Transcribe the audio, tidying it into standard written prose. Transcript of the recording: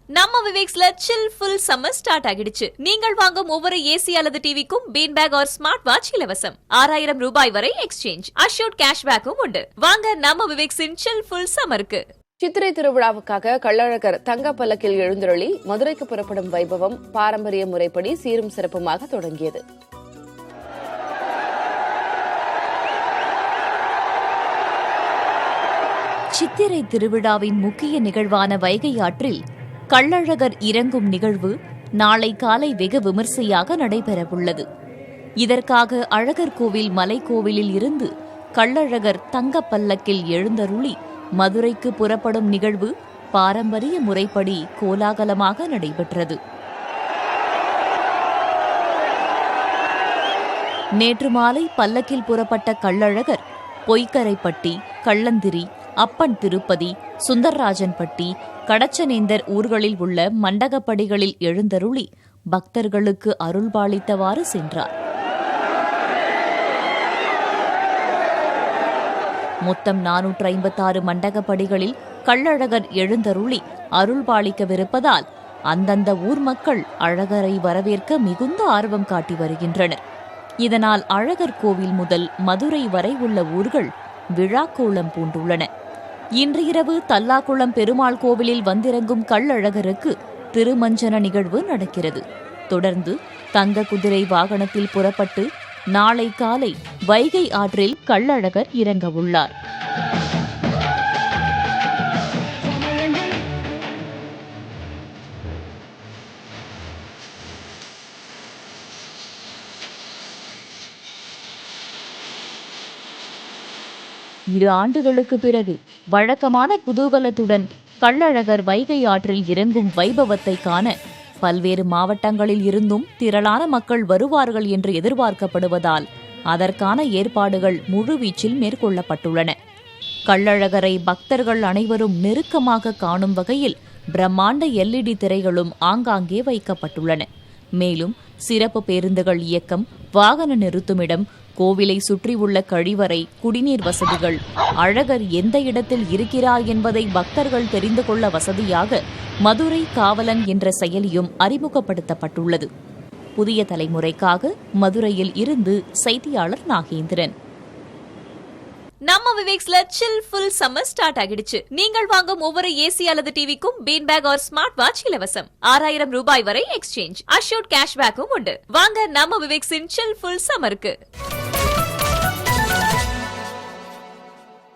நம்ம விவேக்ஸ்ல chill full summer start ஆகிடுச்சு. நீங்கள் வாங்கும் ஒவ்வொரு ஏசி அல்லது டிவிக்கும் bean bag or smart watch இலவசம். 6000 ரூபாய் வரை எக்ஸ்சேஞ்ச், அஷ்யூர்ட் கேஷ்பேக்கும் உண்டு. வாங்க நம்ம விவேக்ஸின் சில் ஃபுல் சம்மருக்கு. சித்திரை திருவிழாவுக்காக கள்ளழகர் தங்க பல்லக்கில் எழுந்தருளி மதுரைக்கு புறப்படும் வைபவம் பாரம்பரிய முறைப்படி சீரும் சிறப்புமாக தொடங்கியது. சித்திரை திருவிழாவின் முக்கிய நிகழ்வான வைகை ஆற்றில் கள்ளழகர் இறங்கும் நிகழ்வு நாளை காலை வெகு விமர்சையாக நடைபெறவுள்ளது. இதற்காக அழகர் கோவில் மலைக்கோவிலில் இருந்து கள்ளழகர் தங்க பல்லக்கில் எழுந்தருளி மதுரைக்கு புறப்படும் நிகழ்வு பாரம்பரிய முறைப்படி கோலாகலமாக நடைபெற்றது. நேற்று மாலை பல்லக்கில் புறப்பட்ட கள்ளழகர் பொய்க்கரைப்பட்டி, கள்ளந்திரி, அப்பன் திருப்பதி, சுந்தர்ராஜன்பட்டி, கடச்சனேந்தர் ஊர்களில் உள்ள மண்டகப்படிகளில் எழுந்தருளி பக்தர்களுக்கு அருள்பாலித்தவாறு சென்றார். மொத்தம் 456 மண்டகப்படிகளில் கள்ளழகர் எழுந்தருளி அருள்பாலிக்கவிருப்பதால் அந்தந்த ஊர் மக்கள் அழகரை வரவேற்க மிகுந்த ஆர்வம் காட்டி வருகின்றனர். இதனால் அழகர் கோவில் முதல் மதுரை வரை உள்ள ஊர்கள் விழாக்கோலம் பூண்டுள்ளன. இன்று இரவு தல்லாக்குளம் பெருமாள் கோவிலில் வந்திறங்கும் கள்ளழகருக்கு திருமஞ்சன நிகழ்வு நடக்கிறது. தொடர்ந்து தங்க குதிரை வாகனத்தில் புறப்பட்டு நாளை காலை வைகை ஆற்றில் கள்ளழகர் இறங்க உள்ளார். இரு ஆண்டுகளுக்கு பிறகு வழக்கமான குதூகலத்துடன் கள்ளழகர் வைகை ஆற்றில் இறங்கும் வைபவத்தை காண பல்வேறு மாவட்டங்களில் இருந்தும் திரளான மக்கள் வருவார்கள் என்று எதிர்பார்க்கப்படுவதால் அதற்கான ஏற்பாடுகள் முழுவீச்சில் மேற்கொள்ளப்பட்டுள்ளன. கள்ளழகரை பக்தர்கள் அனைவரும் நெருக்கமாக காணும் வகையில் பிரம்மாண்ட LED திரைகளும் ஆங்காங்கே வைக்கப்பட்டுள்ளன. மேலும் சிறப்பு பேருந்துகள் இயக்கம், வாகன நிறுத்துமிடம், கோவிலை சுற்றியுள்ள கழிவறை, குடிநீர் வசதிகள், அழகர் எந்த இடத்தில் இருக்கிறார் என்பதை பக்தர்கள் தெரிந்து கொள்ள வசதியாக மதுரை காவலன் என்ற செயலியும் அறிமுகப்படுத்தப்பட்டுள்ளது. புதிய தலைமுறைக்காக மதுரையில் இருந்து செய்தியாளர் நாகேந்திரன். நம்ம விவேக்ஸ்ல சில் ஃபுல் சம்மர் ஸ்டார்ட் ஆகிடுச்சு. நீங்கள் வாங்கும் ஒவ்வொரு ஏசி அல்லது டிவிக்கும் bean bag or smart watch இலவசம். 6000 ரூபாய் வரை எக்ஸ்சேஞ்ச், அஷ்யூர்ட் கேஷ்பேக்கும் உண்டு. வாங்க நம்ம விவேக்ஸின் சில் ஃபுல் சம்மருக்கு.